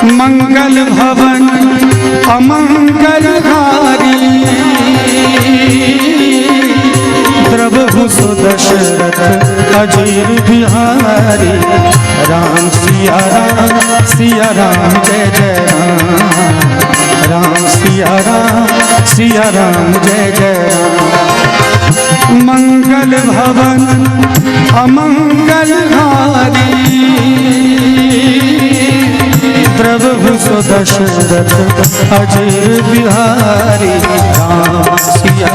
मंगल भवन अमंगलहारी द्रवहु सुदशरथ अजीर बिहारी। राम सिया राम जय जय राम। राम सिया राम जय जय राम। मंगल भवन अमंगलहारी प्रभु सुदशरथ अजीर बिहारी। राम सिया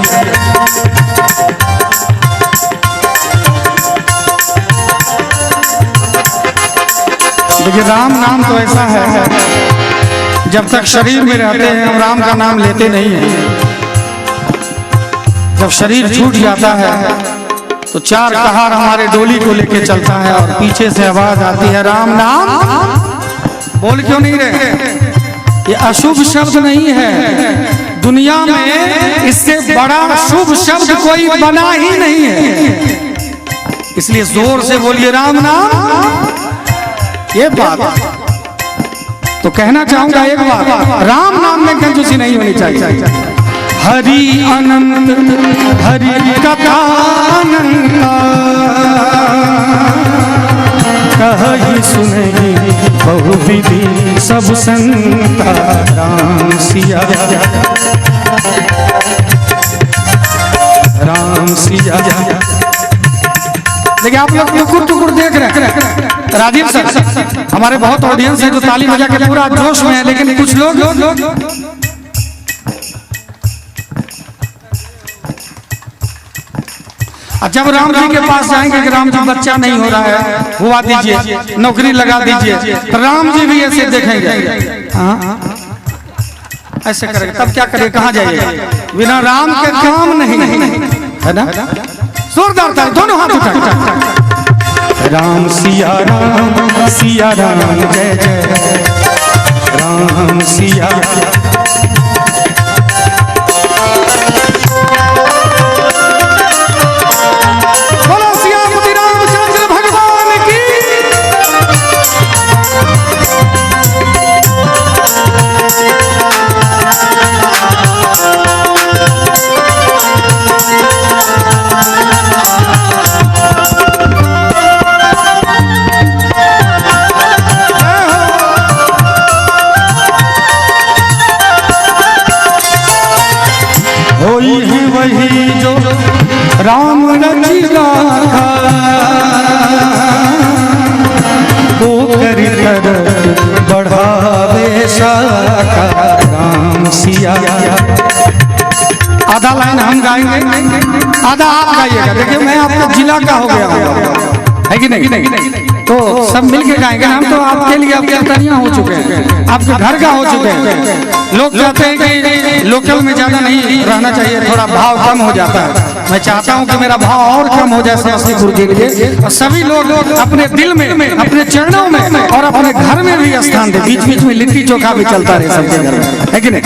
देखिए, राम नाम तो ऐसा है, जब तक शरीर में रहते हैं हम राम का नाम लेते नहीं हैं। जब शरीर छूट जाता है तो चार कहार हमारे डोली को लेके चलता है और पीछे से आवाज आती है, राम नाम बोल क्यों नहीं रहे? ये अशुभ शब्द नहीं है, दुनिया में इससे बड़ा शुभ शब्द कोई बना ही नहीं है। इसलिए जोर से बोलिए राम नाम। ये बात तो कहना चाहूंगा एक बात, राम नाम में कंजूसी नहीं होनी चाहिए। हरि अनंत हरि कथा अनंता कहि सुनहि बहुविधि सब संता। राम सिया राम सिया। देखिए, आप लोग टुकुर टुकुर देख रहे हैं। राजीव सर, हमारे बहुत ऑडियंस है जो ताली बजा के पूरा जोश में है, लेकिन कुछ लोग जब राम जी के पास जाएंगे कि राम जी बच्चा नहीं हो रहा है, हुआ दीजिए, नौकरी लगा दीजिए, तो राम जी भी ऐसे देखेंगे, ऐसे करेंगे, तब क्या करें, कहाँ जाइए? बिना राम के काम नहीं है ना। जोरदार था, दोनों हाथ उठा। राम सिया राम जय जय राम सिया। बोलो सियापति रामचंद्र भगवान की। वही जो राम रचिला था, वो कर बढ़ावे शाखा। राम सिया। आधा लाइन हम गाएंगे, आधा आप गाइएगा। देखिए, मैं आपका जिला का हो गया है कि नहीं, तो सब मिलके गाएंगे। हम तो आपके लिए अब कीर्तनिया हो चुके हैं, आपके घर का हो चुके हैं। लोग कहते हैं कि लोकल में ज्यादा नहीं रहना चाहिए, थोड़ा भाव कम हो जाता है। मैं चाहता हूं कि मेरा भाव और कम हो जाए समस्तीपुर के लिए, और सभी लोग अपने दिल में, अपने चरणों में और अपने घर में भी स्थान दे। बीच बीच में लिट्टी चोखा भी चलता रहे सबके घर में, है कि नहीं?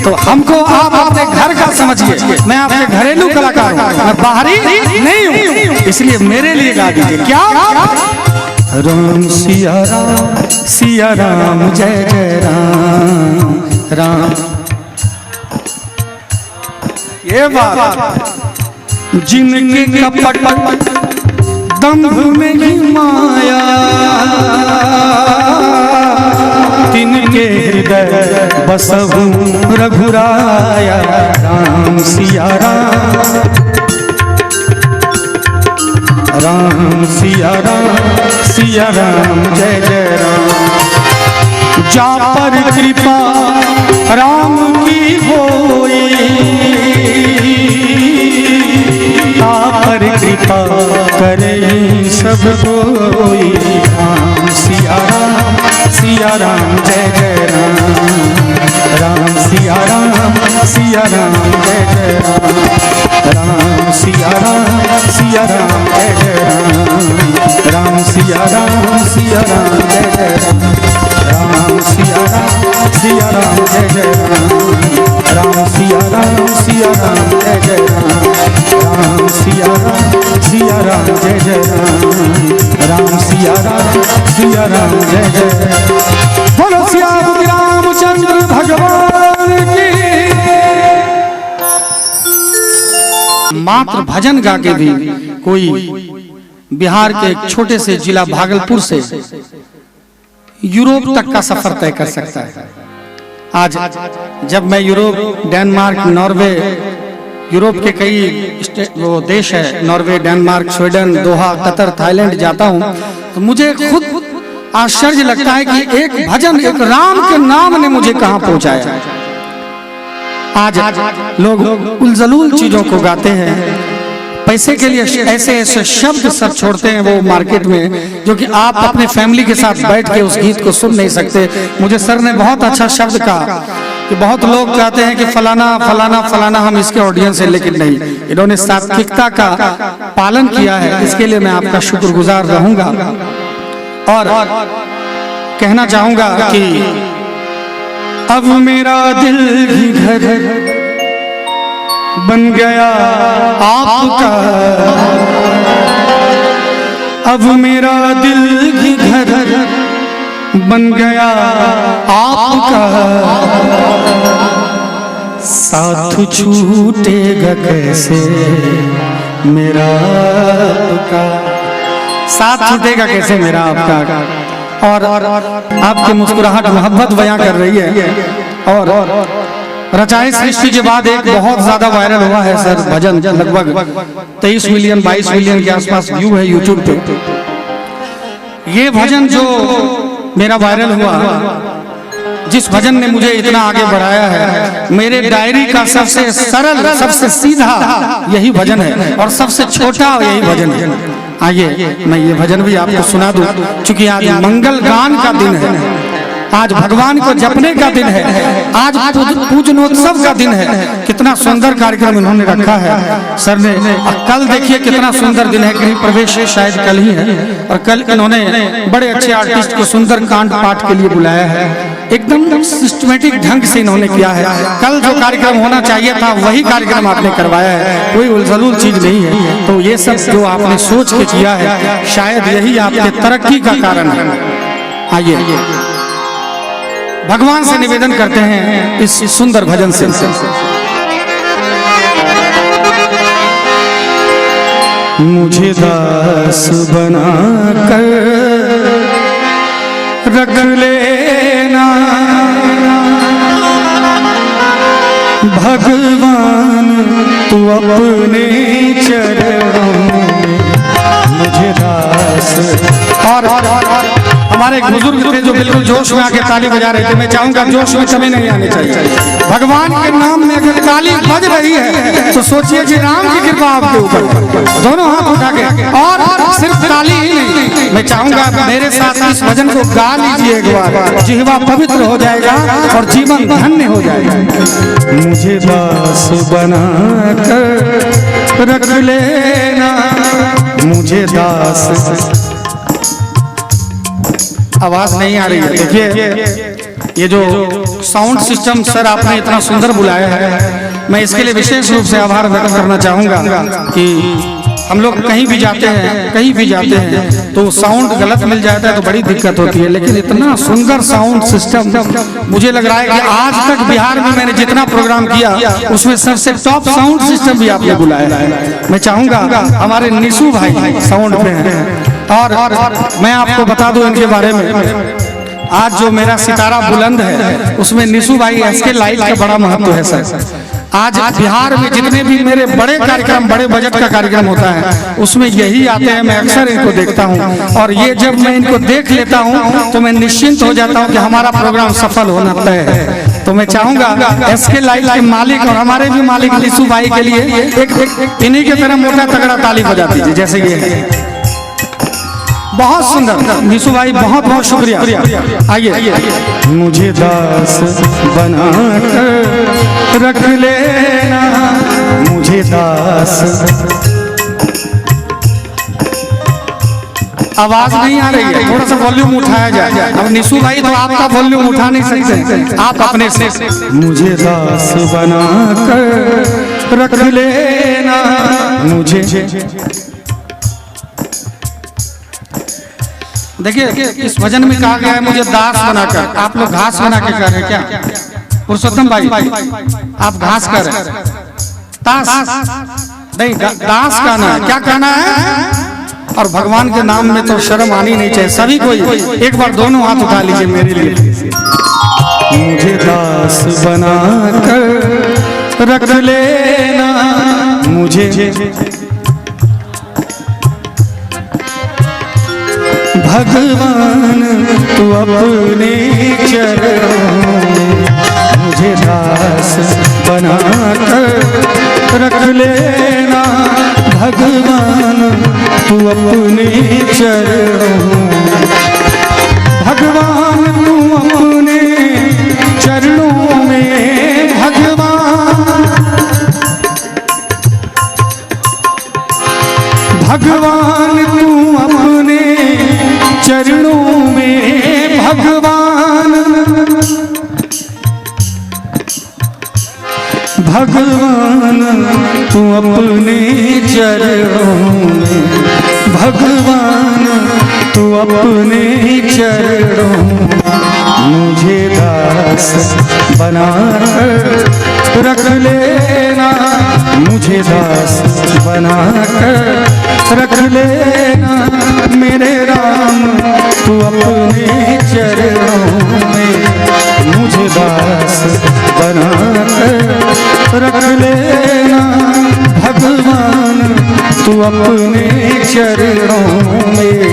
तो हमको आप अपने घर का समझिए। मैं आपके घरेलू कलाकार हूँ, मैं बाहरी नहीं हूँ, इसलिए मेरे लिए गा दीजिए। क्या? राम सिया राम जय जय राम। राम ये बात, जिनके कपट दंभ में ही माया, तिनके हृदय बसहु रघुराया। राम सिया राम सिया राम जय जय राम। जा पर कृपा राम की होई, ता पर कृपा करे सब कोई। राम सिया राम जय जय राम। राम सिया राम जय जय राम। राम सिया राम जय जय राम। राम सिया राम जय जय राम। राम सिया राम जय जय राम। राम सिया राम जय जय राम। राम सिया राम जय जय राम। राम सिया राम जय जय। बोलो सिया मात्र भजन गा के भी कोई बिहार के एक छोटे से जिला भागलपुर से यूरोप तक का सफर तय कर सकता है। आज जब मैं यूरोप, डेनमार्क, नॉर्वे, यूरोप के कई वो देश है, नॉर्वे, डेनमार्क, स्वीडन, दोहा, कतर, थाईलैंड जाता हूँ तो मुझे खुद आश्चर्य लगता है कि एक भजन, एक राम के नाम ने मुझे कहां पहुंचाया। आज लोग उलझलूल चीजों को गाते हैं, पैसे के लिए ऐसे ऐसे शब्द सब छोड़ते हैं वो मार्केट में, जो कि आप अपने फैमिली के साथ बैठ के उस गीत को सुन नहीं सकते। मुझे सर ने बहुत अच्छा शब्द कहा कि बहुत लोग कहते हैं कि फलाना फलाना फलाना हम इसके ऑडियंस है, लेकिन नहीं, इन्होंने सात्विकता का पालन किया है, इसके लिए मैं आपका शुक्रगुजार रहूंगा। और कहना चाहूंगा कि अब मेरा दिल भी घर बन गया आपका, अब मेरा दिल भी घर बन गया आपका, साथ छूटेगा कैसे मेरा आपका, साथ छूटेगा कैसे मेरा आपका। और आपकी मुस्कुराहट मोहब्बत बयां कर रही है। और रचाए सृष्टि के बाद एक बहुत ज्यादा वायरल हुआ है सर भजन, लगभग 23 मिलियन 22 मिलियन के आसपास व्यू है यूट्यूब पे। ये भजन जो मेरा वायरल हुआ, जिस भजन ने मुझे इतना आगे बढ़ाया है, मेरे डायरी का सबसे सरल, सबसे सीधा यही भजन है और सबसे छोटा यही भजन है। आइए मैं ये भजन भी आपको सुना दूं, क्योंकि आज मंगल गान का दिन है, आज भगवान को जपने का दिन है, आज पूजनोत्सव का दिन है। कितना सुंदर कार्यक्रम इन्होंने रखा है सर ने। कल देखिए कितना सुंदर दिन है, गृह प्रवेश शायद कल ही है, और कल इन्होंने बड़े अच्छे आर्टिस्ट को सुंदर कांड पाठ के लिए बुलाया है, एकदम सिस्टमेटिक ढंग से इन्होंने किया है। कल जो कार्यक्रम होना चाहिए था वही कार्यक्रम आपने करवाया है, कोई उलझलूल चीज नहीं है। तो ये सब जो आपने सोच के किया है, शायद यही आपके तरक्की का कारण है। आइए भगवान से निवेदन करते हैं इस सुंदर भजन से। मुझे दास बना कर रख लेना भगवान, तू अपने चरणों में मुझे दास। और हमारे एक बुजुर्ग थे जो बिल्कुल जोश में आके ताली बजा रहे थे। मैं चाहूंगा जोश में कभी नहीं आने चाहिए। भगवान के नाम में अगर ताली बज रही है तो सोचिए कि राम की कृपा आपके ऊपर। दोनों हाथ उठा के, और सिर्फ ताली ही नहीं, मैं चाहूंगा मेरे साथ इस भजन को गा लीजिए एक बार, जिह्वा पवित्र हो जाएगा और जीवन धन्य हो जाएगा। मुझे दास बना कर रख लेना, मुझे दास। आवाज नहीं आ रही है, देखिए ये जो साउंड सिस्टम सर आपने इतना सुंदर बुलाया है, मैं इसके लिए विशेष रूप से आभार व्यक्त करना चाहूंगा कि हम लोग कहीं भी जाते हैं तो साउंड गलत मिल जाता है तो बड़ी दिक्कत होती है, लेकिन इतना सुंदर साउंड सिस्टम मुझे लग रहा है कि आज तक बिहार में मैंने जितना प्रोग्राम किया उसमें सबसे टॉप साउंड सिस्टम भी आपने बुलाया है। मैं चाहूंगा हमारे निशु भाई साउंड पे हैं, और मैं आपको बता दूं इनके बारे में, आज जो मेरा सितारा बुलंद है उसमें निशु भाई एसके लाइव का बड़ा महत्व है सर। आज बिहार में जितने भी मेरे बड़े कार्यक्रम, बड़े बजट का कार्यक्रम होता है उसमें यही आते हैं, मैं अक्सर इनको देखता हूं, और ये जब मैं इनको देख लेता हूं तो मैं निश्चिंत हो जाता हूं कि हमारा प्रोग्राम सफल होना तय है। तो मैं चाहूंगा एसके लाइव के मालिक और हमारे भी मालिक निशु भाई के लिए एक इन्हीं की तरह मोटा तगड़ा ताली बजा दीजिए जैसे ये है। बहुत सुंदर निशु भाई, बहुत बहुत शुक्रिया। आइए मुझे दास बना कर रख लेना, मुझे दास। आवाज नहीं आ रही है, थोड़ा सा वॉल्यूम उठाया जाए। अब निशु भाई तो आपका वॉल्यूम उठा नहीं सकते, आप अपने से। मुझे दास बना कर रख लेना, मुझे। देखिए इस भजन में कहा गया है मुझे दास बनाकर, आप लोग घास बना के कर रहे हैं क्या? पुरुषोत्तम भाई आप घास कर रहे हैं, तास नहीं, दास कहना है। क्या कहना है? और भगवान के नाम में तो शर्म आनी नहीं चाहिए सभी को। एक बार दोनों हाथ उठा लीजिए मेरे लिए। मुझे दास बना कर रख लेना, मुझे भगवान तू अपने चरणों में मुझे दास बना कर रख लेना, भगवान तू अपने चरणों में, भगवान तू अपने चरणों में, भगवान तू अपने चरणों में, भगवान भगवान तू अपने चरणों में, भगवान तू अपने चरणों में मुझे दास बना कर रख लेना, मुझे दास बना कर रख लेना, मेरे राम तू अपने चरणों में मुझे दास बना कर रख लेना, भगवान तू अपने चरणों में।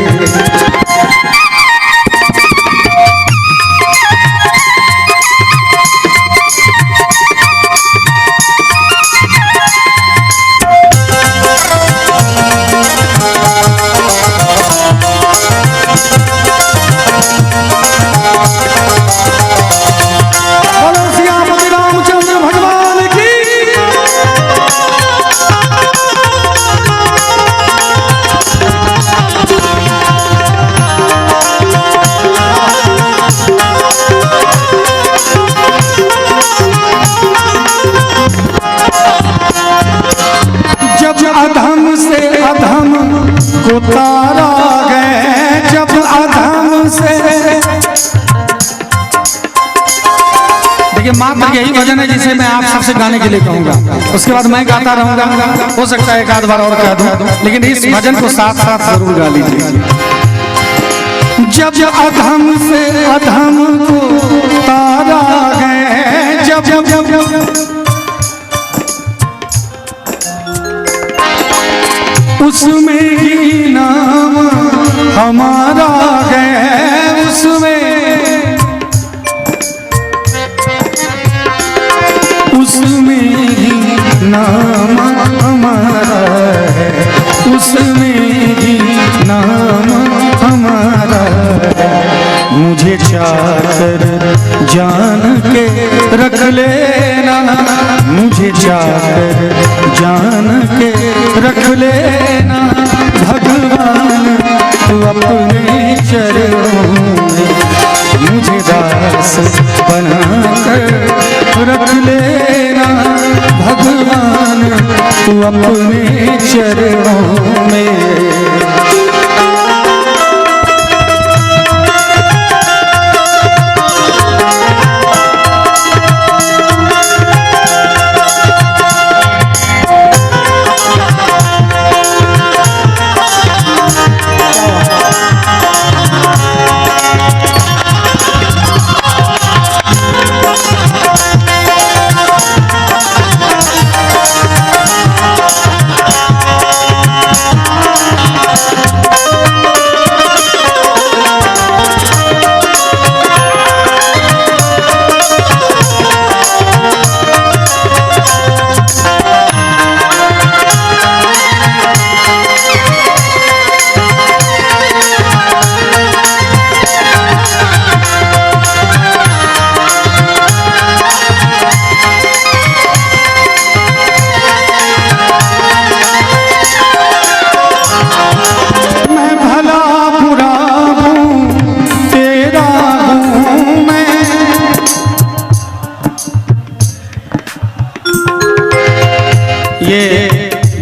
अधम से अधम को तारा गए, जब अधम से। देखिए मात्र यही भजन है जिसे मैं आप सबसे गाने के लिए कहूंगा, उसके बाद मैं गाता रहूंगा। हो सकता है एक आध बार और कह दूं, लेकिन इस भजन को साथ साथ जरूर गा लीजिए। जब अधम से अधम को तारा गए, जब उसमें ही नाम हमारा है, उसमें ही नाम हमारा है, उसमें ही नाम हमारा है, मुझे चाकर जान के रख लेना, मुझे चाकर जान के रख लेना, भगवान तू अपने चरणों में मुझे दास बना कर रख लेना, भगवान तू अपने चरणों में।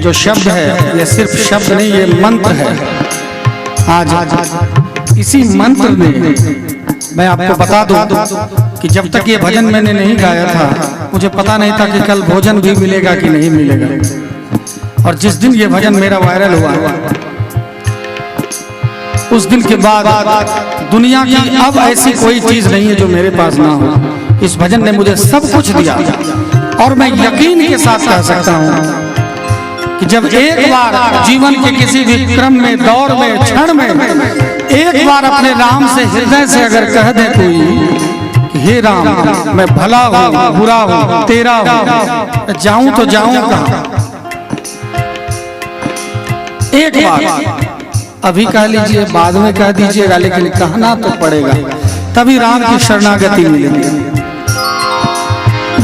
जो शब्द है ये सिर्फ शब्द नहीं, ये मंत्र है। आज इसी मंत्र ने मैं आपको बता दूं कि जब तक ये भजन मैंने नहीं गाया था मुझे पता नहीं था कि कल भोजन भी मिलेगा कि नहीं मिलेगा। और जिस दिन ये भजन मेरा वायरल हुआ उस दिन के बाद दुनिया की अब ऐसी कोई चीज नहीं है जो मेरे पास ना हो। इस भजन ने मुझे सब कुछ दिया और मैं यकीन के साथ कह सकता हूं कि जब एक बार जीवन के किसी भी क्रम में, दौर में, क्षण में एक बार अपने राम से हृदय से अगर कह दे कोई कि हे राम मैं भला हूं, बुरा हूं, तेरा हूं, जाऊं तो जाऊं कहां। एक बार अभी कह लीजिए, बाद में कह दीजिएगा, लेकिन कहना तो पड़ेगा, तभी राम की शरणागति मिलेगी।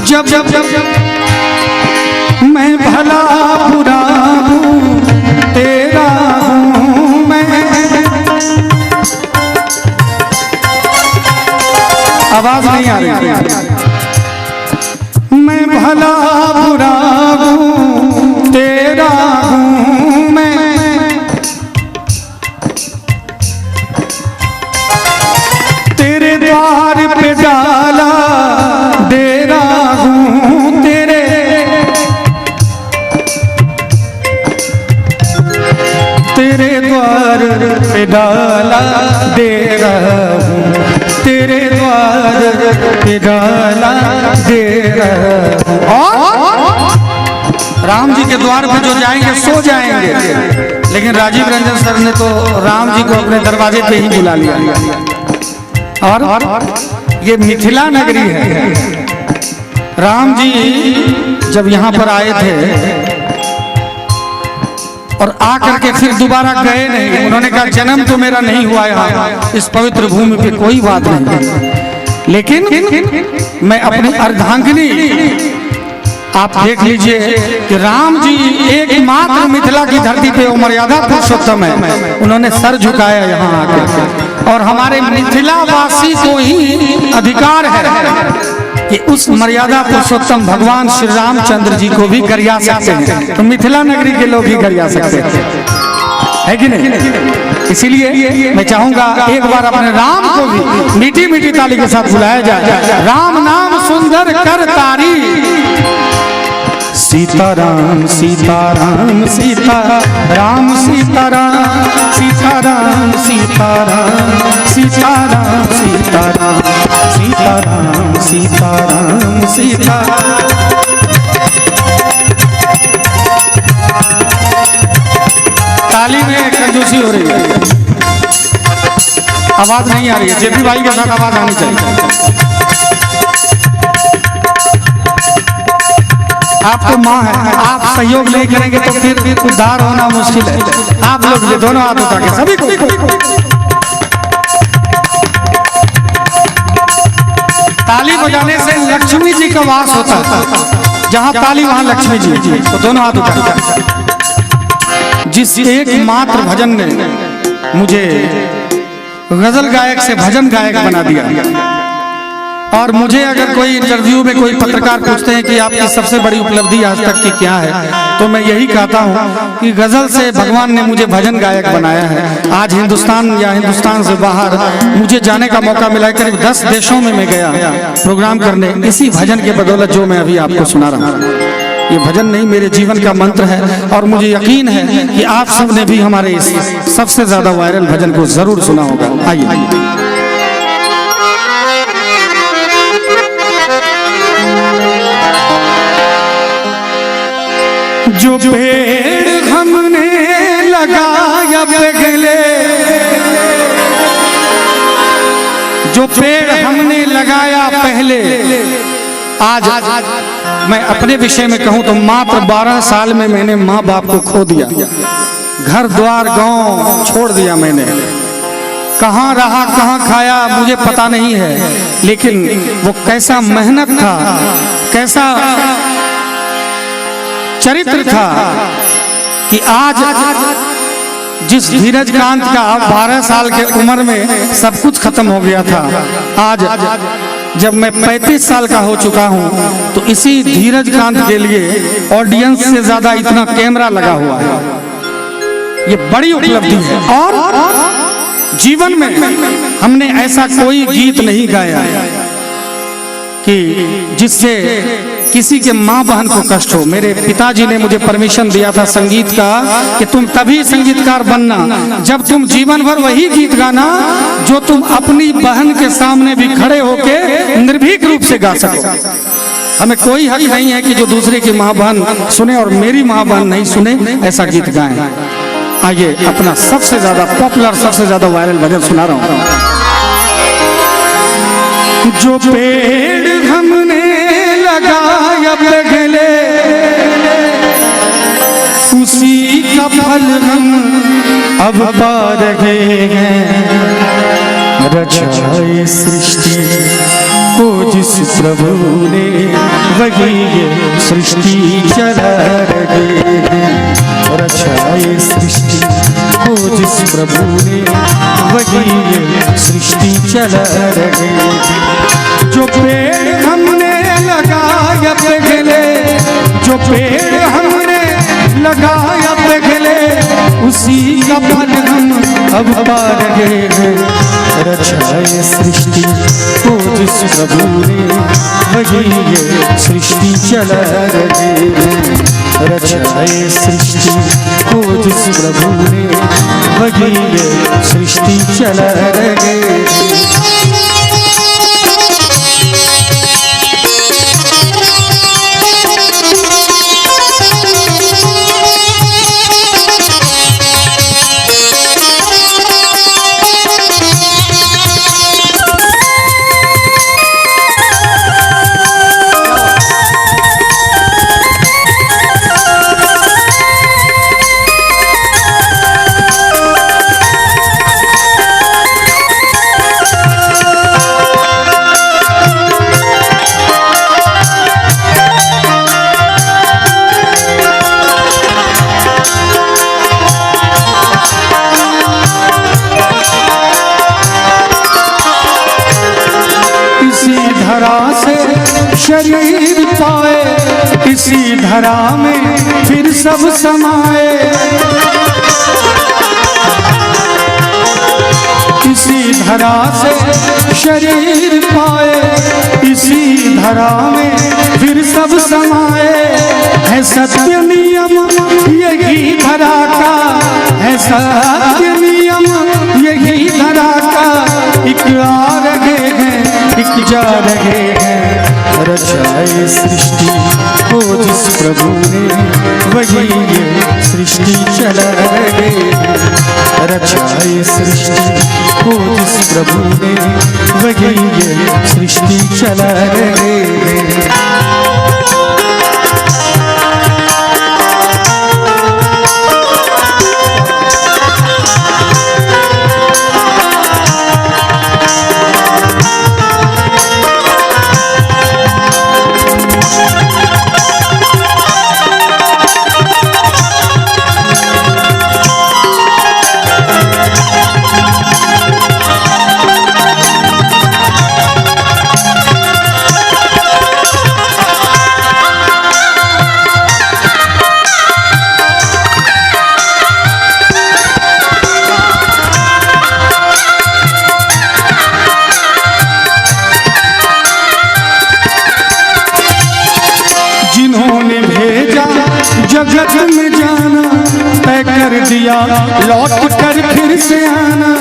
जब जब जब मैं भला बुरा हूं, तेरा हूं मैं, आवाज नहीं आ रही, मैं भला बुरा हूं, तेरा हूं मैं, तेरे द्वार पे डाला डेरा हूं, तेरे द्वार पे डाला डेरा हूं, तेरे द्वार पे डाला डेरा हूं। राम जी के द्वार पे जो जाएंगे सो जाएंगे, लेकिन राजीव रंजन सर ने तो राम जी को अपने दरवाजे पे ही बुला लिया। और ये मिथिला नगरी है। राम जी जब यहाँ पर आए थे और आकर के फिर दोबारा गए नहीं, उन्होंने कहा जन्म तो मेरा नहीं हुआ यहाँ इस पवित्र भूमि पे, कोई बात नहीं, लेकिन मैं अपनी अर्धांगिनी, आप देख लीजिए कि राम जी एकमात्र मिथिला की धरती पे वो मर्यादा पुरुषोत्तम है, उन्होंने सर झुकाया यहाँ आकर, और हमारे मिथिला वासी को ही अधिकार है कि उस मर्यादा पुरुषोत्तम भगवान श्री रामचंद्र जी को भी गरिया सकते हैं, तो मिथिला नगरी के लोग भी गरिया सकते हैं, है कि नहीं? इसीलिए मैं चाहूंगा एक बार अपने राम को भी मीठी मीठी ताली के साथ बुलाया जाए। राम नाम सुंदर कर तारी, सीताराम सीताराम सीताराम सीताराम सीताराम सीताराम सीताराम सीताराम सीताराम सीताराम सीताराम। ताली में कंजूसी हो रही है, आवाज नहीं आ रही है, जेपी भाई के साथ आवाज आनी चाहिए। आप तो माँ है, आप सहयोग नहीं करेंगे तो फिर उद्धार होना मुश्किल है। आप लोग ये दोनों हाथ उठा के सभी को, ताली बजाने से लक्ष्मी जी का वास होता है, जहाँ ताली वहाँ लक्ष्मी जी, तो दोनों हाथ उठा के। जिस एकमात्र भजन ने मुझे गजल गायक से भजन गायक बना दिया, और मुझे अगर कोई इंटरव्यू में कोई पत्रकार पूछते हैं कि आपकी सबसे बड़ी उपलब्धि आज तक की क्या है, तो मैं यही कहता हूं कि गजल से भगवान ने मुझे भजन गायक बनाया है। आज हिंदुस्तान या हिंदुस्तान से बाहर मुझे जाने का मौका मिला, करीब 10 देशों में मैं गया प्रोग्राम करने, इसी भजन के बदौलत जो मैं अभी आपको सुना रहा हूँ। ये भजन नहीं, मेरे जीवन का मंत्र है, और मुझे यकीन है कि आप सब ने भी हमारे इस सबसे ज्यादा वायरल भजन को जरूर सुना होगा। आइए जो पेड़ हमने लगाया पहले, जो पेड़ हमने लगाया पहले, आज मैं अपने विषय में कहूं तो मात्र 12 साल में मैंने माँ बाप को खो दिया, घर द्वार गांव छोड़ दिया मैंने। कहाँ रहा कहाँ खाया मुझे पता नहीं है, लेकिन वो कैसा मेहनत था, कैसा चरित्र था कि आज जिस धीरज कांत का 12 साल के उम्र में सब कुछ खत्म हो गया था, आज जब मैं 35 साल का हो चुका हूं तो इसी धीरज कांत के लिए ऑडियंस से ज्यादा इतना कैमरा लगा हुआ है। ये बड़ी उपलब्धि है, और जीवन में हमने ऐसा कोई गीत नहीं गाया कि जिससे किसी के माँ बहन को कष्ट हो। मेरे पिताजी ने मुझे परमिशन दिया था संगीत का कि तुम तभी संगीतकार बनना जब तुम जीवन भर वही गीत गाना जो तुम अपनी बहन के सामने भी खड़े होके निर्भीक रूप से गा सको। हमें कोई हक नहीं है कि जो दूसरे की माँ बहन सुने और मेरी माँ बहन नहीं सुने ऐसा गीत गाएं। आइए अपना सबसे ज्यादा पॉपुलर सबसे ज्यादा वायरल भजन सुना रहा हूँ। जो पेड़ हमने लगाया पहले उसी का फल हम अब पा रहे हैं। रचाए सृष्टि को जिस प्रभु ने वही ये सृष्टि चला रहे हैं। रचाए सृष्टि को जिस प्रभु ने वही ये सृष्टि चला रहे हैं। जो पेड़ हमने लगाया पहले जो पेड़ हमने लगाया पहले उसी का फल हम अब पा रहे हैं। रचाए सृष्टि को जिस प्रभु ने वही ये सृष्टि चला रहे हैं। रचाए सृष्टि को जिस प्रभु ने वही ये सृष्टि चला रहे हैं। शरीर पाए इसी धरा में फिर सब समाए। इसी धरा से शरीर पाए इसी धरा में फिर सब समाए। है सत्य नियम यही धरा का है सत्य नियम यही धरा का। एक आ रहे हैं एक जा रहे हैं। रचाए सृष्टि को जिस प्रभु ने वही ये सृष्टि चला रहे हैं। रचाए सृष्टि को जिस प्रभु ने वही ये सृष्टि चला रहे हैं। जगत में जाना तय कर दिया लौट कर फिर से आना।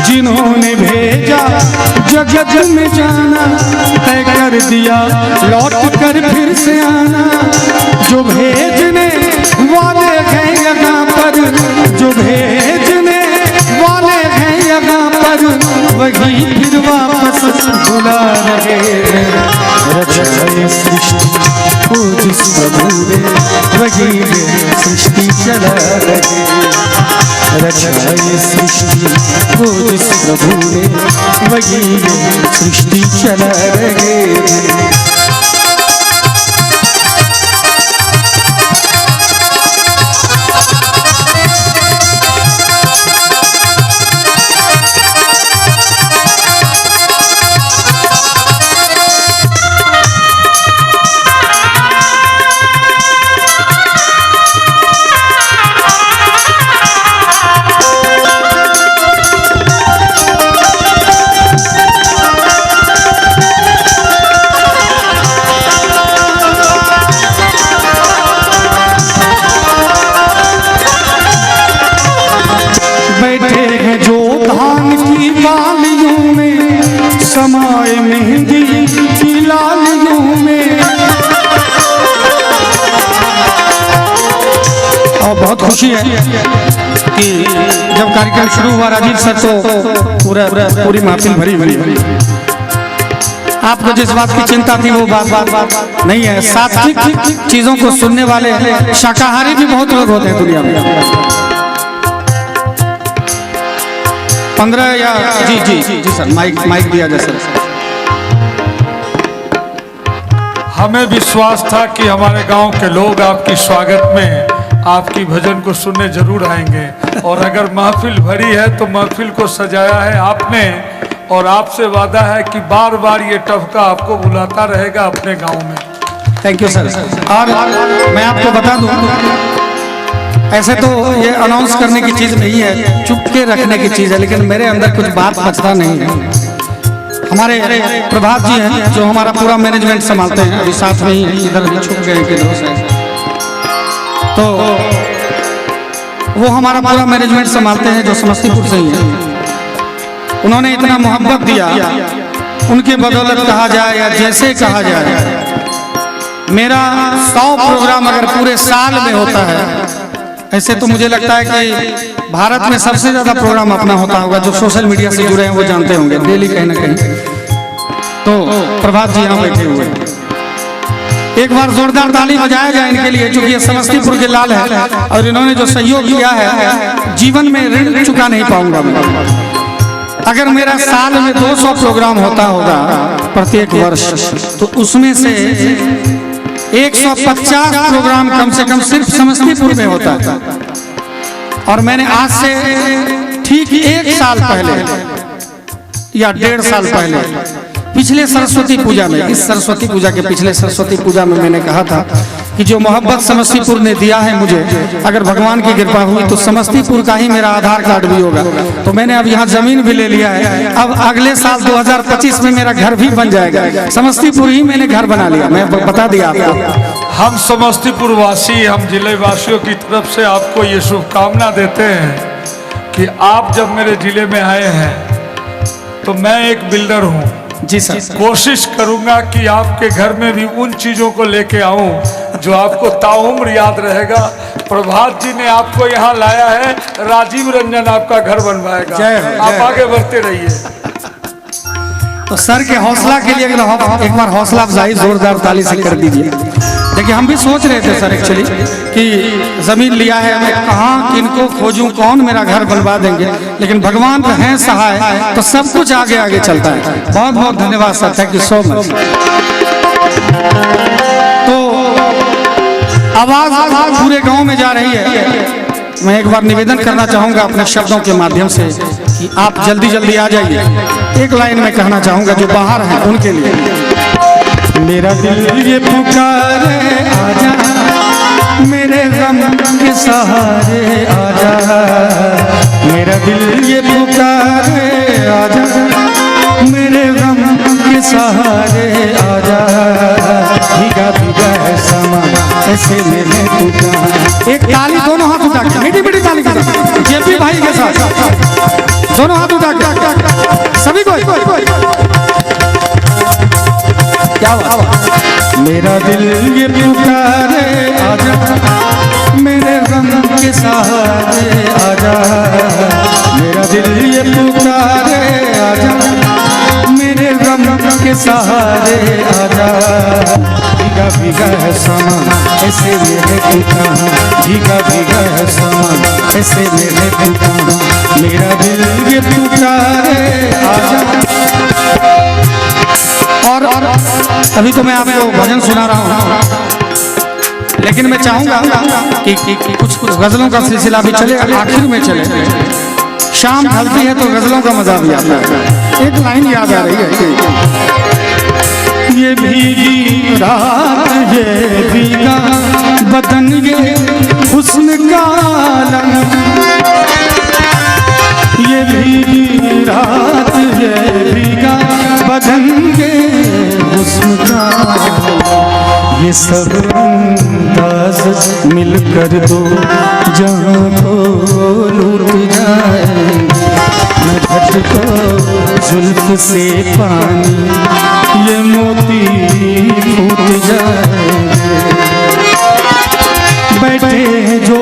जिन्होंने भेजा जगत में जाना तय कर दिया लौट कर फिर से आना। जो भेजने वाले हैं यहाँ पर जो भेजने वाले हैं यहाँ पर वही फिर वापस बुला रहे हैं। रचाए सृष्टि को जिस प्रभु ने वही ये सृष्टि चला रहे। रचाए सृष्टि को जिस प्रभु ने वही ये सृष्टि चला रहे। की बालियों में समाए मेहंदी की लालियों में। और बहुत खुशी है कि जब कार्यक्रम शुरू हुआ राजीव सर तो पूरी महफिल भरी भरी। आपको जिस बात की चिंता थी वो बात नहीं है। सात्विक चीजों को सुनने वाले शाकाहारी भी बहुत लोग होते हैं दुनिया में। 15 या जी सर माइक दिया जाए सर। हमें विश्वास था कि हमारे गांव के लोग आपकी स्वागत में आपकी भजन को सुनने जरूर आएंगे, और अगर महफिल भरी है तो महफिल को सजाया है आपने, और आपसे वादा है कि बार बार ये टफका आपको बुलाता रहेगा अपने गांव में। Thank you sir. और मैं आपको बता दूं, ऐसे तो ये अनाउंस करने की चीज नहीं है, चुपके रखने की चीज है, लेकिन मेरे अंदर कुछ बात बचता नहीं है। हमारे प्रभात जी हैं जो हमारा पूरा मैनेजमेंट संभालते हैं, अभी साथ में ही इधर भी छुप गए किधरों से, तो वो हमारा पूरा मैनेजमेंट संभालते हैं जो समस्तीपुर से ही है। उन्होंने इतना मोहब्बत दिया, उनके बदौलत कहा जाए या जैसे कहा जाए, मेरा 100 प्रोग्राम अगर पूरे साल में होता है, ऐसे तो मुझे लगता है कि भारत में सबसे ज्यादा प्रोग्राम अपना होता होगा। जो सोशल मीडिया से जुड़े हैं वो जानते होंगे, डेली कहीं ना कहीं। तो प्रभात जी यहाँ बैठे हुए, एक बार जोरदार ताली बजाया जाए इनके लिए, क्योंकि ये समस्तीपुर के लाल है और इन्होंने जो सहयोग किया है जीवन में ऋण चुका नहीं पाऊंगा मैं। अगर मेरा साल में 200 प्रोग्राम होता होगा प्रत्येक वर्ष, तो उसमें से 150 प्रोग्राम कम से कम सिर्फ समस्तीपुर में होता है। और मैंने आज से ठीक 1 साल पहले या 1.5 साल पहले पिछले सरस्वती पूजा में, इस सरस्वती पूजा के पिछले सरस्वती पूजा में मैंने कहा था कि जो मोहब्बत समस्तीपुर ने दिया है मुझे, अगर भगवान की कृपा हुई तो समस्तीपुर का ही मेरा आधार कार्ड भी होगा। तो मैंने अब यहाँ जमीन भी ले लिया है। अब अगले साल 2025 में मेरा घर भी बन जाएगा, समस्तीपुर ही मैंने घर बना लिया। मैं बता दिया आपको। हम समस्तीपुर वासी, हम जिले वासियों की तरफ से आपको ये शुभकामना देते हैं कि आप जब मेरे जिले में आए हैं, तो मैं एक बिल्डर हूँ जी सर, कोशिश करूंगा कि आपके घर में भी उन चीजों को लेके आऊं जो आपको ताउम्र याद रहेगा। प्रभात जी ने आपको यहाँ लाया है, राजीव रंजन आपका घर बनवाएगा। आप आगे बढ़ते रहिए। तो सर के हौसला के लिए एक बार हौसला अफजाई जोरदार ताली से कर दीजिए। देखिए हम भी सोच रहे थे सर एक्चुअली कि जमीन लिया है, मैं कहाँ किनको खोजूं, कौन मेरा घर बनवा देंगे, लेकिन भगवान हैं सहाय, तो सब कुछ आगे आगे चलता है। बहुत बहुत धन्यवाद sir, thank you so much. तो आवाज पूरे गांव में जा रही है। मैं एक बार निवेदन करना चाहूंगा अपने शब्दों के माध्यम से कि आप जल्दी जल्दी आ जाइए। एक लाइन में कहना चाहूंगा जो बाहर हैं उनके लिए, मेरा दिल ये पुकारे आजा, मेरे गम के सहारे आजा, मेरा दिल ये पुकारे आजा, मेरे गम के सहारे आजा, भीगा भीगा है समा ऐसे मेरे पुकार। एक ताली दोनों हाथ उठा के, मीठी मीठी ताली के साथ, जेपी भाई के साथ दोनों हाथ उठा के सभी को क्या बात। मेरा दिल ये पुकारे आजा, मेरे गम के सहारे आजा, मेरा दिल ये पुकारे आजा, मेरे गम के सहारे आजा, भीगा भीगा है समा ऐसे मेरे पुकार, भीगा भीगा है समा ऐसे मेरे पुकार, मेरा दिल ये पुकारे आजा। और अभी तो मैं आपको भजन सुना रहा हूँ, लेकिन मैं चाहूंगा कि कुछ गजलों का सिलसिला भी चले, आखिर में चले। शाम ढलती है तो गजलों का मजा भी आता है। एक लाइन याद आ रही है, ये भीगी रात ये भीगा बदन ये हुस्न का आलम, ये भीगी रात ये भीगा बदन के हुस्न का, ये सब अंदाज मिलकर दो जहाँ को लूट जाए, को जुल्फ से पानी ये मोती फूट जाएंगे। बैठे जो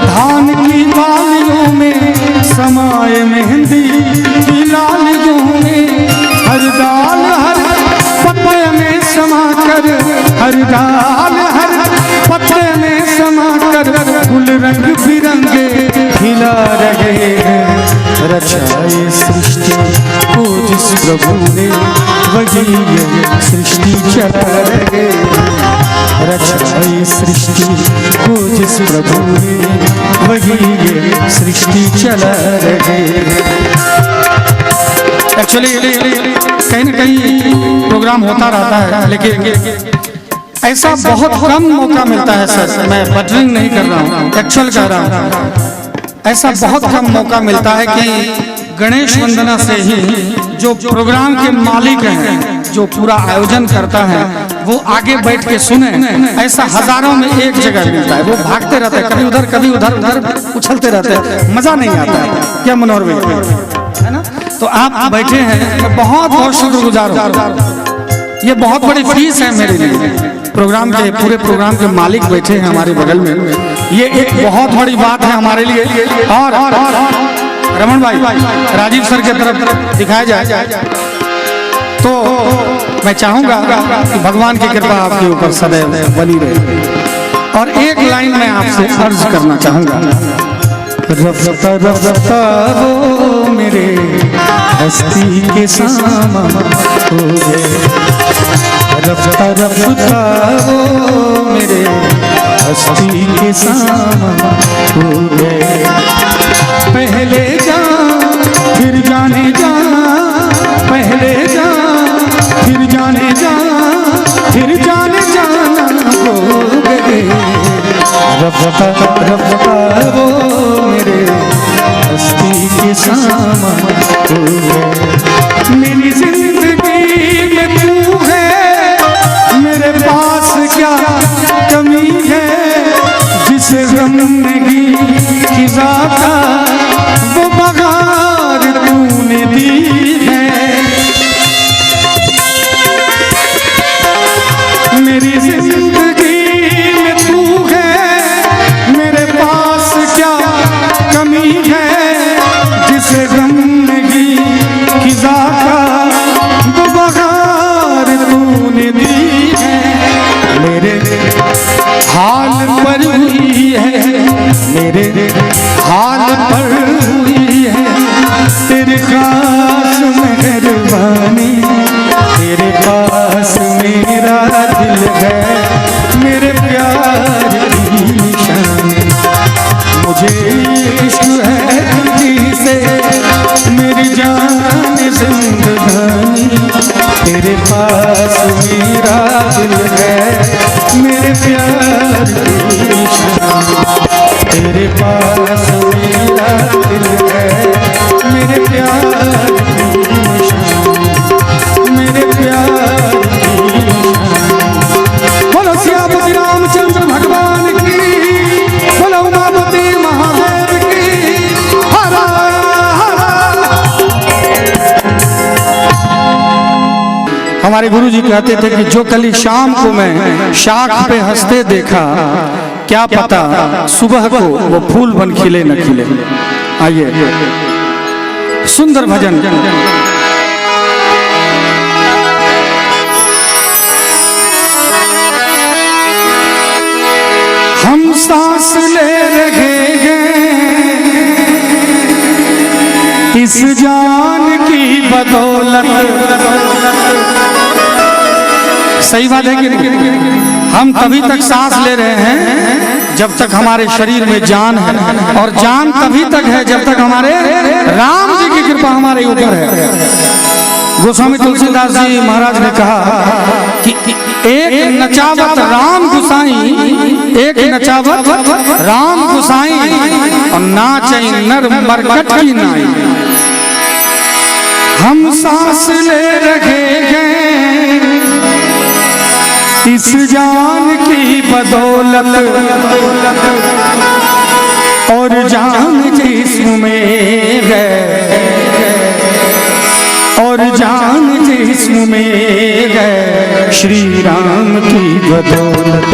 धान की बालियों में समाए मेहंदी की लालियों में, हर डाल हर पत्ते में समा कर, हर डाल हर पत्ते में समा कर गुल रंग बिरंगे खिला रहे हैं। रचाए सृष्टि को जिस प्रभु ने वही ये सृष्टि चला रहे हैं। रचाए सृष्टि को जिस प्रभु ने वही ये सृष्टि चला रहे हैं। एक्चुअली कहीं न कहीं प्रोग्राम होता रहता है, लेकिन ऐसा बहुत कम मौका मिलता है सर। मैं बटरिंग नहीं कर रहा हूँ, एक्चुअल कह रहा हूँ। ऐसा बहुत कम मौका मिलता है कि गणेश वंदना से ही जो प्रोग्राम के मालिक हैं, जो पूरा आयोजन करता है, वो आगे बैठ के सुने। ऐसा हजारों में एक जगह मिलता है। वो भागते रहते हैं, कभी उधर कभी उधर उधर उछलते रहते हैं, मजा नहीं आता है। क्या मनोहर भाई, है ना? तो आप बैठे हैं, मैं बहुत बहुत शुक्रगुजार हूँ। ये बहुत बड़ी फीस है मेरे लिए। प्रोग्राम के पूरे प्रोग्राम के मालिक बैठे हैं हमारे बगल में, ये एक बहुत बड़ी बात है हमारे लिए। और रमन भाई, राजीव सर की तरफ दिखाया जाए तो मैं चाहूंगा कि भगवान की कृपा आपके ऊपर सदैव बनी रहे। और एक लाइन मैं आपसे अर्ज करना चाहूंगा। रफ्ता रफ्ता वो मेरे हस्ती के सामा हो गए, रफ्ता रफ्ता वो मेरे हस्ती के सामा हो गए। पहले जा फिर जाने जा, पहले जा फिर जाने जा, फिर जाने जाना हो गए। रफ्ता रफ्ता वो मेरे हस्ती के सामा हो गए। मेरी जिंदगी में तू है, मेरे पास क्या कमी है? जिसे ज़िंदगी की ज़ाता वो बहार तूने दी है। मेरी जिंदगी में तू है, मेरे पास क्या कमी है? जिसे ज़िंदगी की ज़ाता वो बहार तूने दी है। मेरे हाल पर हुई है, मेरे हाल पर हुई है तेरे खास मेहरबानी। तेरे पास मेरा दिल है, मेरे प्यार की निशानी। मुझे इश्क है दिल से, मेरी जान जिंदगानी। तेरे पास मेरा दिल है, मेरे प्यार की निशानी। तेरे पास मेरा दिल है, मेरे प्यार की निशानी, मेरे प्यार की निशानी। बोलो सियापति रामचंद्र भगवान की, बोलो उमापति महादेव की। हरा हरा। हमारे गुरुजी कहते थे कि जो कल शाम को मैं शाख पे हंसते देखा, क्या पता सुबह को वो फूल बन खिले न खिले। आइए सुंदर भजन। हम सांस ले रहे हैं इस जान की बदौलत। सही बात है कि हम तभी तक सांस ले रहे हैं जब तक हमारे शरीर में जान है, और जान तभी तक है जब तक हमारे राम जी की कृपा हमारे ऊपर है। गोस्वामी तुलसीदास जी महाराज ने कहा कि एक नचावत राम गुसाई, एक नचावत राम गुसाई, और नाचई नर मरकट की नाई। हम सांस ले रहे हैं इस जान की बदौलत, और जान जिस्म में है जिस्म में गए श्री राम की बदौलत,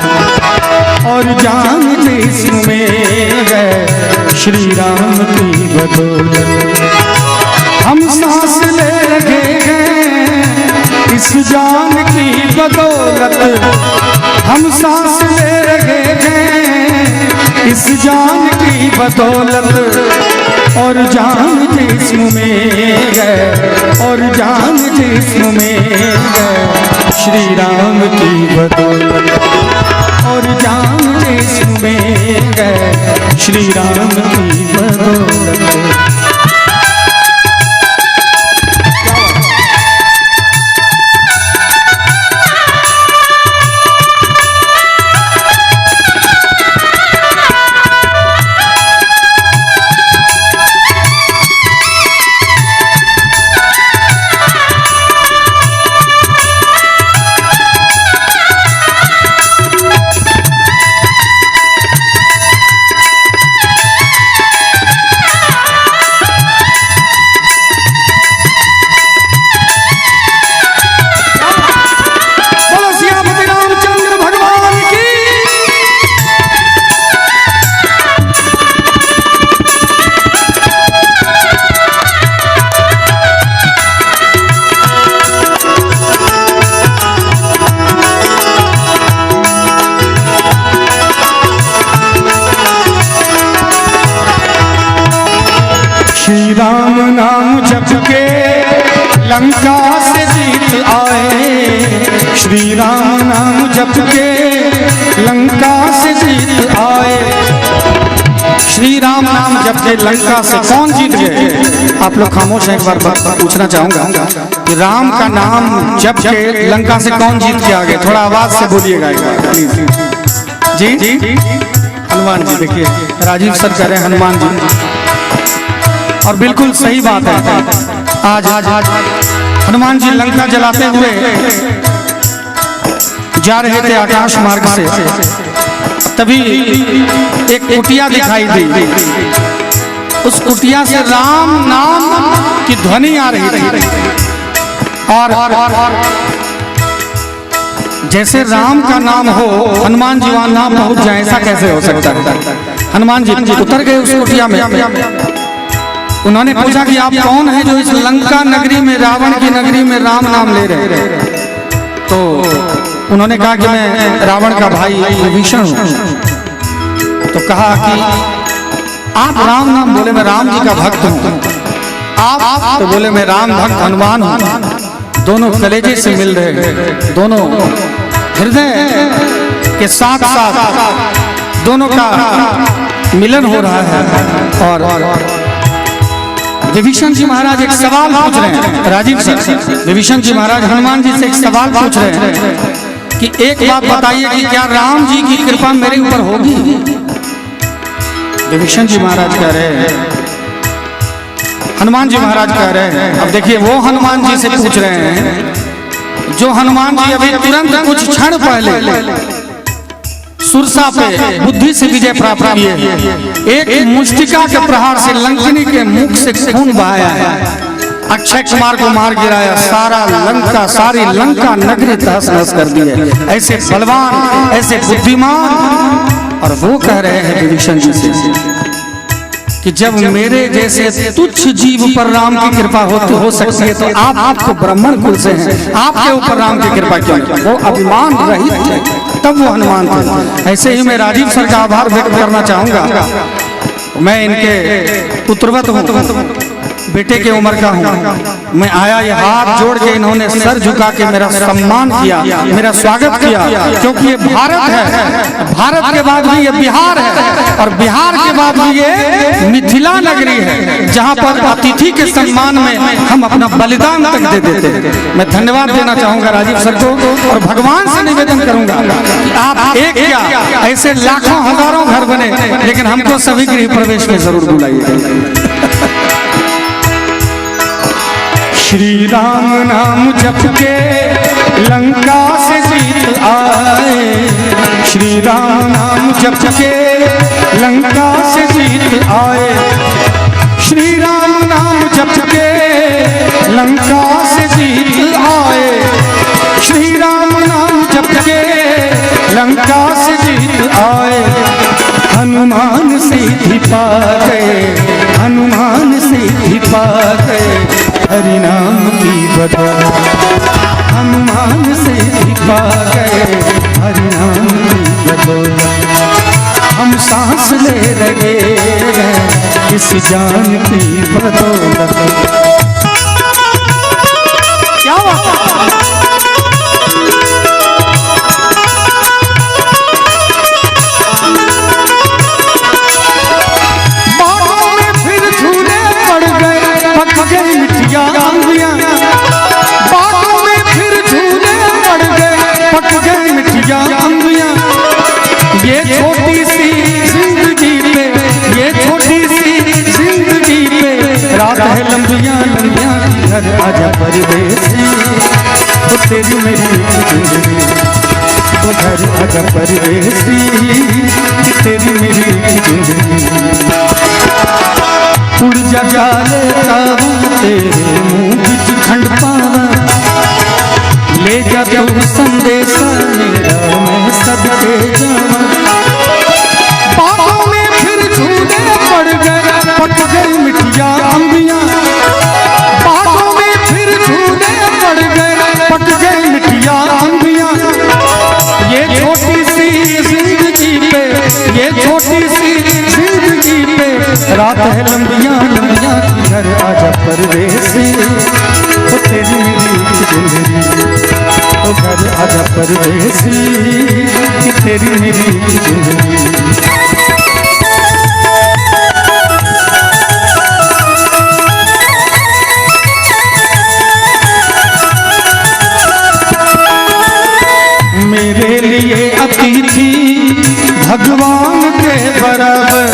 और जान जिस्म में गए श्री राम की बदौलत। हम सांस ले रहे हैं इस जान की बदौलत, हम सांस ले रहे हैं इस जान की बदौलत, और जान जिस्म में गए, और जान जिस्म में गए श्री राम की बदौलत, और जान जिस्म में गए श्री राम की बदौलत। श्री राम नाम जप के लंका से जीत आए, श्री राम नाम जप के लंका से जीत आए। श्री राम नाम जप के लंका से कौन जीत गए? आप लोग खामोश हैं, एक बार पूछना चाहूंगा कि राम का नाम जप के लंका से कौन जीत के आ गए? थोड़ा आवाज से बोलिएगा प्लीज। जी जी हनुमान जी। देखिए राजीव सर कह रहे हैं हनुमान जी, और बिल्कुल सही बात है। आज हनुमान जी लंका जलाते हुए जा रहे थे आकाश मार्ग से, तभी एक कुटिया दिखाई दी। उस कुटिया से राम नाम की ध्वनि आ रही थी, और जैसे राम का नाम हो हनुमान जी वहां नाम पहुंच जाए, ऐसा कैसे हो सकता है? हनुमान जी उतर गए उस कुटिया में। उन्होंने पूछा कि आप कौन हैं जो इस लंका नगरी में, रावण की नगरी में राम नाम ले रहे हैं? तो उन्होंने कहा कि मैं रावण का भाई विभीषण हूं। तो कहा कि आप राम नाम बोले, मैं राम जी का भक्त हूं। आप तो बोले मैं राम भक्त हनुमान हूं। दोनों कलेजे से मिल रहे हैं, दोनों हृदय के साथ साथ दोनों का मिलन हो रहा है। और विभीषण जी महाराज एक सवाल पूछ रहे हैं, राजीव सर। विभीषण जी महाराज हनुमान जी से एक सवाल पूछ रहे हैं कि एक बात बताइए कि क्या राम जी की कृपा मेरे ऊपर होगी? विभीषण जी महाराज कह रहे हैं, हनुमान जी महाराज कह रहे हैं। अब देखिए वो हनुमान जी से पूछ रहे हैं जो हनुमान जी अभी तुरंत कुछ क्षण पहले सुरसा पे बुद्धि से विजय प्राप्त किए। एक मुष्टिका के प्रहार से लंकिनी के मुख से खून बहाया है, अक्षय कुमार को मार गिराया, सारा लंका, सारी लंका नगरी तहस नहस कर दी है। ऐसे बलवान, ऐसे बुद्धिमान। और वो कह रहे हैं विभीषण जी से कि जब मेरे जैसे तुच्छ जीव पर राम की कृपा हो सकती है, तो आपको ब्राह्मण कुल से हैं, आपके ऊपर राम की कृपा क्यों? वो अभिमान रहित थे, तब वो हनुमान थे। ऐसे ही मैं राजीव सर का आभार व्यक्त करना चाहूंगा। मैं इनके पुत्रवत हूँ, बेटे के उम्र का हूँ। मैं आया, ये हाथ जोड़ के इन्होंने सर झुका के मेरा सम्मान किया, मेरा स्वागत किया, क्योंकि ये भारत है, भारत के बाद भी ये बिहार है, और बिहार के बाद भी ये मिथिला नगरी है, जहाँ पर अतिथि के सम्मान में हम अपना बलिदान तक दे देते हैं। मैं धन्यवाद देना चाहूंगा राजीव सर को, और भगवान से निवेदन करूंगा कि आप एक क्या ऐसे लाखों हजारों घर बने, लेकिन हमको सभी गृह प्रवेश में जरूर बुलाइए। श्री राम नाम जप के लंका से जीत आए, श्री राम नाम जप के लंका से जीत आए, श्री राम नाम जप के लंका से जीत आए, बदौलत, हनुमान से भी पा गए हरि नाम की बदौलत, हम सांस ले लगे इस जान की बदौलत। क्या बात है? बागों में फिर झूले पड़ गए पक गई मिठिया अंबिया, बागों में फिर झूले पड़ गए पक गई मिठिया अंबिया, ये छोटी सी जिंदगी पे, ये छोटी सी जिंदगी पे रात है लंबियां लंबियां, घर आजा परदेसी तो तेरी मेरी जिंदगी, तो घर आजा परदेसी तेरी मेरी जिंदगी। उड़ जा जाले ताऊ तेरे मुंह बिच खंड पावा, ले जा तू संदेशा मेरा मैं सदके जावा, बागों में फिर झूले पड़ गए पक गई मिठिया अंबिया, बागों में फिर झूले पड़ गए पक गई मिठिया अंबिया, ये छोटी सी जिंदगी पे, ये छोटी सी जिंदगी पे रात है लंबियां लंबियां, घर आजा परदेसी तो तेरी मेरी जिंदगी, तो घर आजा परदेसी तेरी मेरी जिंदगी। मेरे लिए अतिथि भगवान के बराबर,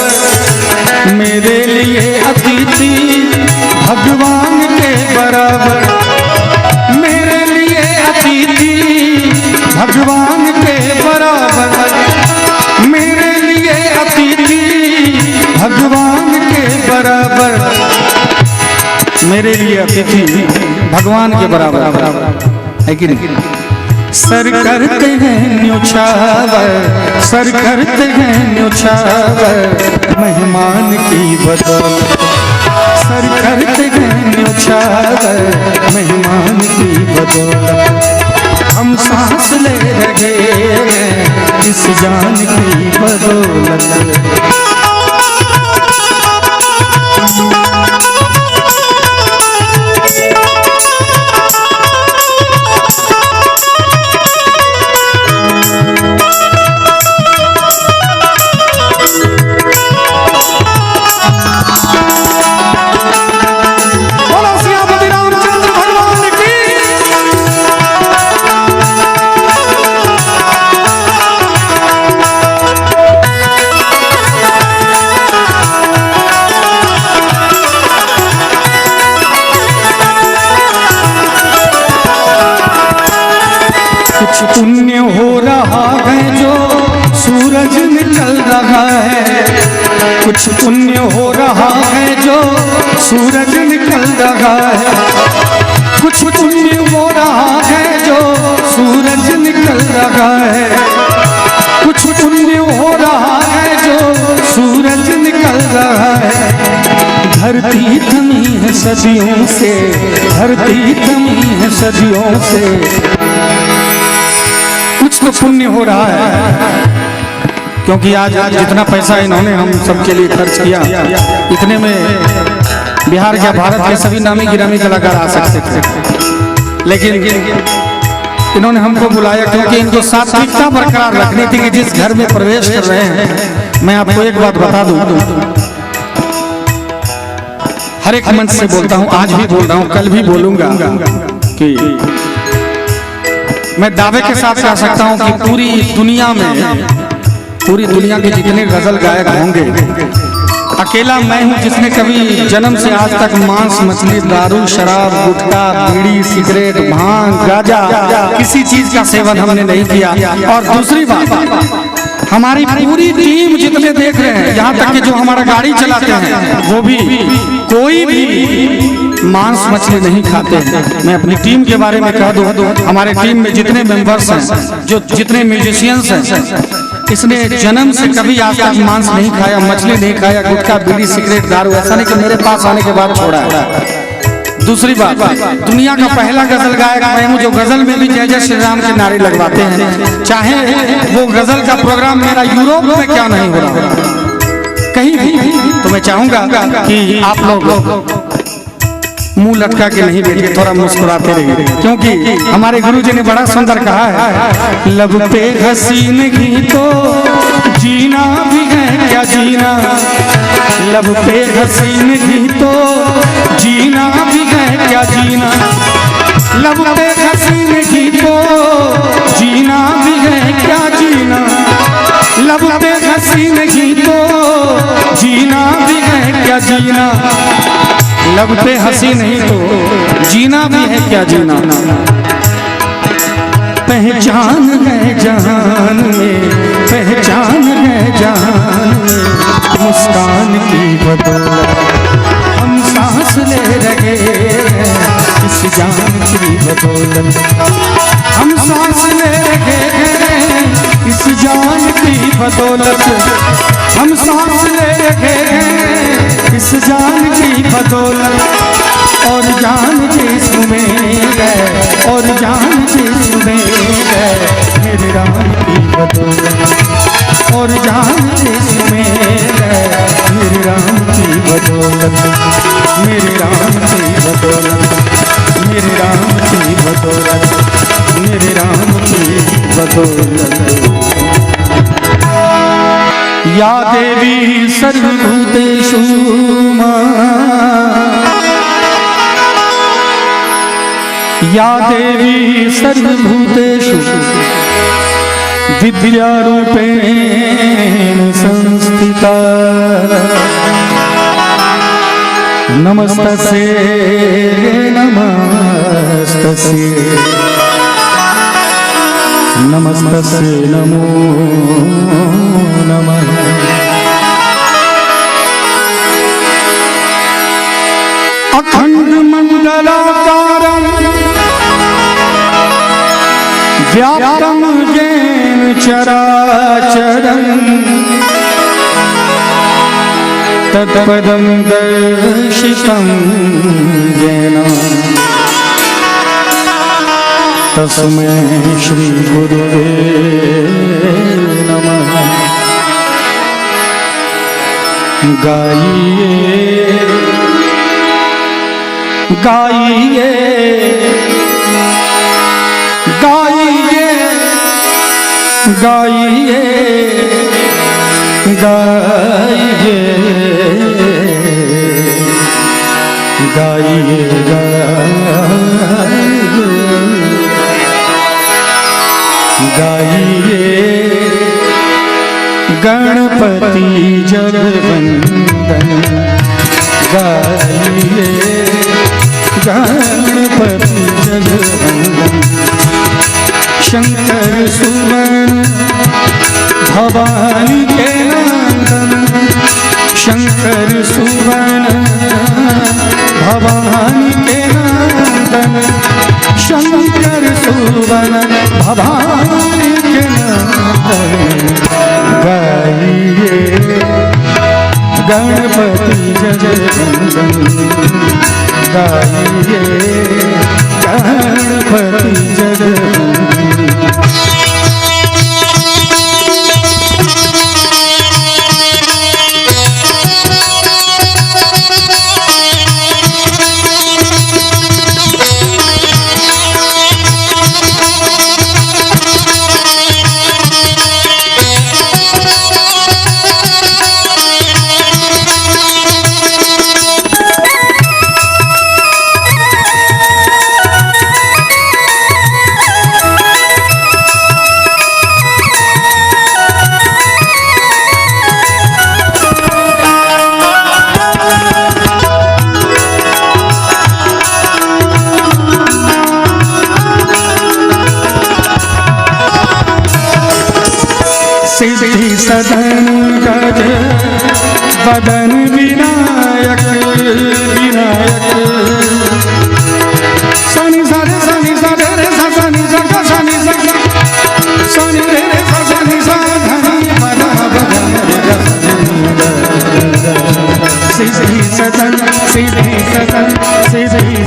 मेरे लिए अतिथि भगवान के बराबर, मेरे लिए अतिथि भगवान के बराबर, मेरे लिए अतिथि भगवान के बराबर, मेरे लिए अतिथि भगवान के बराबर है कि नहीं? सर करते हैं न्योछावर, सर करते हैं न्योछावर मेहमान की बदौलत, सर करते हैं न्योछावर मेहमान की बदौलत, हम सांस ले रहे इस जान की बदौलत। पुण्य हो रहा है जो सूरज निकल रहा है, कुछ पुण्य हो रहा है जो सूरज निकल रहा है, कुछ पुण्य हो रहा है जो सूरज निकल रहा है, कुछ पुण्य हो रहा है जो सूरज निकल रहा है, धरती थमी है सदियों से, धरती थमी है सदियों से, कुछ तो पुण्य हो रहा है, क्योंकि आज जितना पैसा इन्होंने हम सबके लिए खर्च किया, इतने में बिहार या भारत के सभी नामी गिरामी कलाकार आ सकते थे, लेकिन इन्होंने हमको बुलाया क्योंकि इनको सात्विकता बरकरार रखनी थी कि जिस घर में प्रवेश कर रहे हैं। मैं आपको एक बात बता दूं, हर एक मंच से बोलता हूं, आज भी बोल रहा हूं, कल भी बोलूंगा कि मैं दावे के साथ कह सकता हूं कि पूरी दुनिया के जितने गजल गायक होंगे, अकेला मैं हूं जिसने कभी जन्म से आज तक मांस मछली दारू शराब गुटखा बीड़ी सिगरेट भांग गांजा किसी चीज का सेवन हमने नहीं किया। और दूसरी बात, हमारी पूरी टीम जितने देख रहे हैं, यहाँ तक कि जो हमारा गाड़ी चलाते हैं वो भी कोई भी मांस मछली नहीं खाते हैं। मैं अपनी टीम के बारे में कह दूं, हमारे टीम में जितने मेंबर्स हैं, जो जितने म्यूजिशियंस हैं, इसने जन्म से कभी आज तक मांस नहीं खाया, मछली नहीं खाया, गुटखा बीड़ी सिगरेट दारू, ऐसा नहीं कि मेरे पास आने के बाद छोड़ा है। दूसरी बात, दुनिया का पहला गजल गायक मैं हूँ जो गजल में भी जय जय श्री राम के नारे लगवाते हैं, चाहे वो गजल का प्रोग्राम मेरा यूरोप में क्या नहीं हो रहा, कहीं भी। तो मैं चाहूंगा कि आप लोग मुंह लटका के नहीं बैठिए, थोड़ा मुस्कुराते रहिए, क्योंकि हमारे गुरुजी ने बड़ा सुंदर कहा है, लब पे हसीन घी तो जीना भी है क्या जीना, लब पे हसीन घी तो जीना भी है क्या जीना, लब पे हसीन घी तो जीना भी है क्या जीना, लब पे हसीन घी तो जीना भी है क्या जीना, लब पे हंसी नहीं तो जीना भी है क्या जीना। पहचान है जहान में, पहचान है जहान में, मुस्कान की बदौलत हम सांस ले रहे हैं, इस जान की बदौलत हम सांस ले रहे हैं, इस जान की बदौलत हम सांस ले रहे हैं, इस जान की बदौलत। और जान जिस्म में है, और जान जिस्म में है, मेरे राम की बदौलत, और जान जिस्म में है, मेरे राम की बदौलत, मेरे राम की बदौलत, मेरे राम की बदौलत, मेरे राम की बदौलत। या देवी सर्वभूतेषु या देवी सर्वभूतेषु विद्यारूपेण संस्थिता, नमस्तस्यै नमस्तस्यै नमस्तस्यै नमो नमः। अखंड मंडलाकारं व्याप्तं येन चराचरं, तत्पदं दर्शितं येन तस्मै श्री गुरुवे नमः। गाइए गाइए गाइए गाइए गाइए गाइए गाइए गणपति जगवंदन, गाइए गणपति जगवंदन, शंकर सुमन भवानी के नंदन, शंकर सुमन भवानी के नंदन, शंकर सुमन भवानी के नंदन। गाइए गणपति जगवंदन, गाइए गणपति जगवंदन। सिद्धि सदन गज बदन विनायक विनायक, सनि सरे सनि सरे रे सनि सग सनि सग सनि रे रे सनि सा धनि पद सिद्धि सदन सिद्धि सदन सिद्धि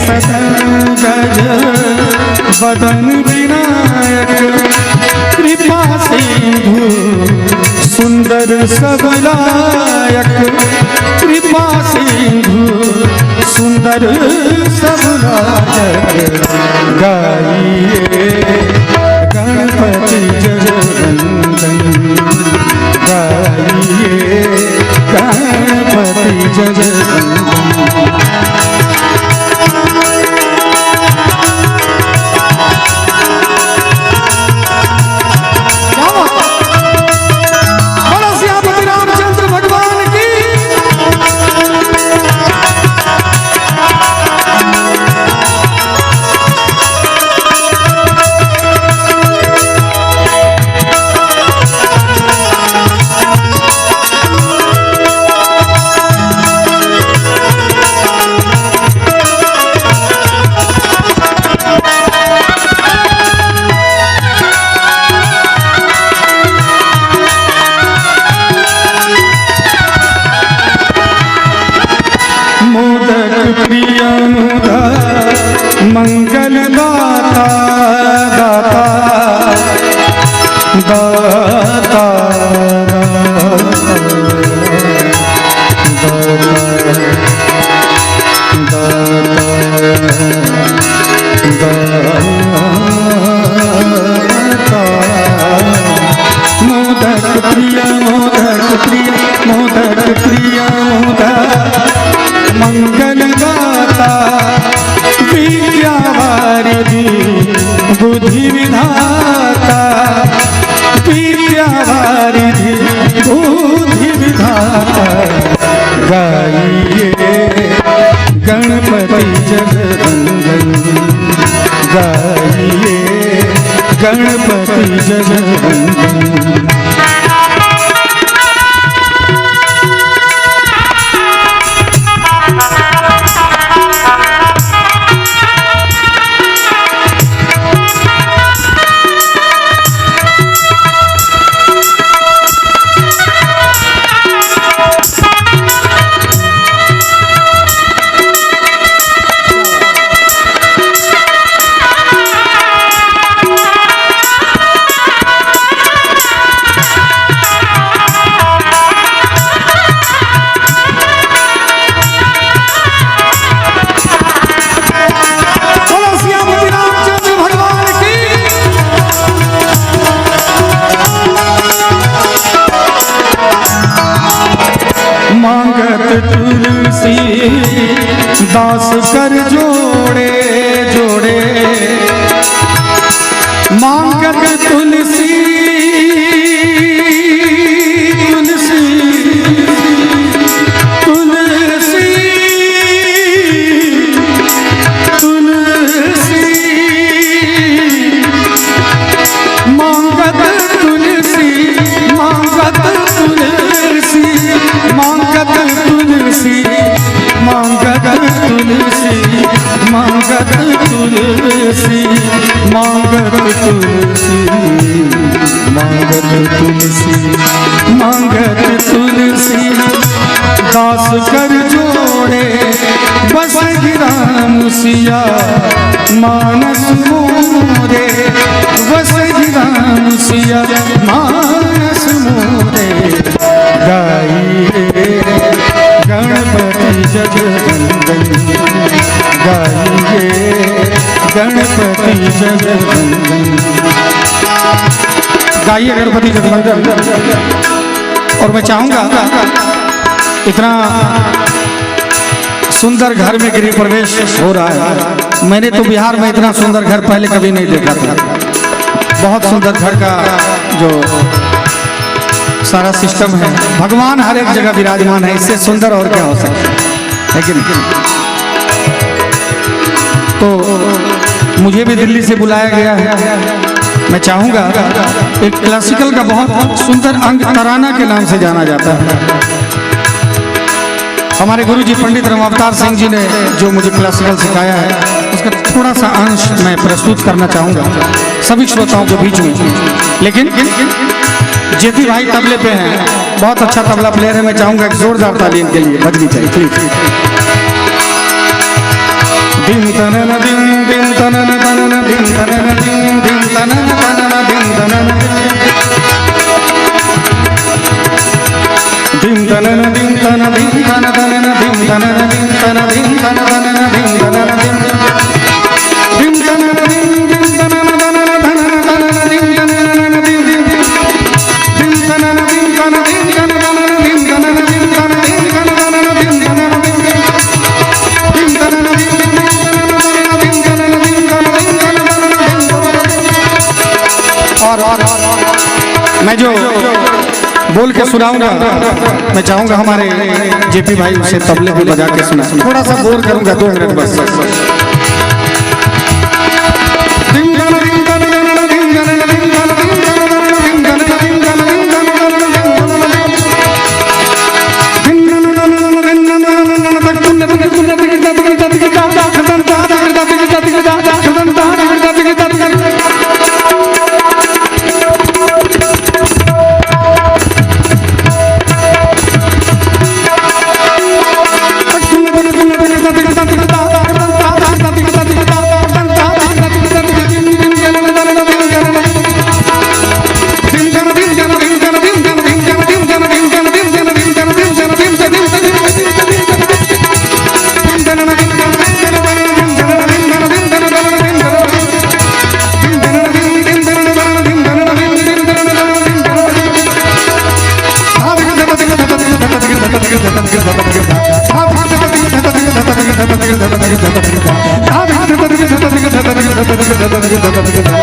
वदन विनायक कृपा सिंधु सुंदर सबलायक कृपा सिंधु सुंदर सबलायक गाइए गणपति जगवंदन गाइए गणपति जगवंदन। मंगल दाता दाता दाता मोदक प्रिय मोदक प्रिय मोदक प्रिय मोदक मंगल दाता विद्यावारिधि बुद्धि विधाता विद्यावारिधि बुद्धि विधाता गाइए गणपति जगवंदन गाइए गणपति जगवंदन। तुलसी दास कर जोड़े जोड़े मांगत तुलसी तुलसी तुलसी तुलसी मांगत तुलसी मांगत तुलसी मांगत तुलसी मांगत तुलसी मांगत तुलसी मांगत तुलसी मांगत तुलसी मांगत तुलसी दास कर जोड़े बस गिराम सिया मानस मोरे बस गिराम सिया मानस मोरे गाइए गणपति जगवंदन गाइए गणपति जगवंदन गाइए गणपति जगवंदन। और मैं चाहूंगा इतना सुंदर घर में गृह प्रवेश हो रहा है। मैंने तो बिहार में इतना सुंदर घर पहले कभी नहीं देखा था। बहुत सुंदर घर का जो सारा सिस्टम है, भगवान हर एक जगह विराजमान है, इससे सुंदर और क्या हो सकता है कि नहीं। तो मुझे भी दिल्ली से बुलाया गया है। मैं चाहूंगा एक क्लासिकल का बहुत सुंदर अंग तराना के नाम से जाना जाता है। हमारे गुरुजी पंडित रामावतार सिंह जी ने जो मुझे क्लासिकल सिखाया है उसका थोड़ा सा अंश मैं प्रस्तुत करना चाहूंगा सभी श्रोताओं के बीच में। लेकिन जेठी भाई तबले पे हैं, बहुत अच्छा तबला प्लेयर है। मैं चाहूंगा एक जोरदार ताली इनके लिए बजनी चाहिए प्लीज। दिन तनन दिन दिन तनन तनन मैं जो बोल के सुनाऊंगा, मैं चाहूंगा हमारे जेपी भाई उसे तबले पे बजा के सुना। थोड़ा सा बोल करूंगा 2 मिनट बस। Thank you.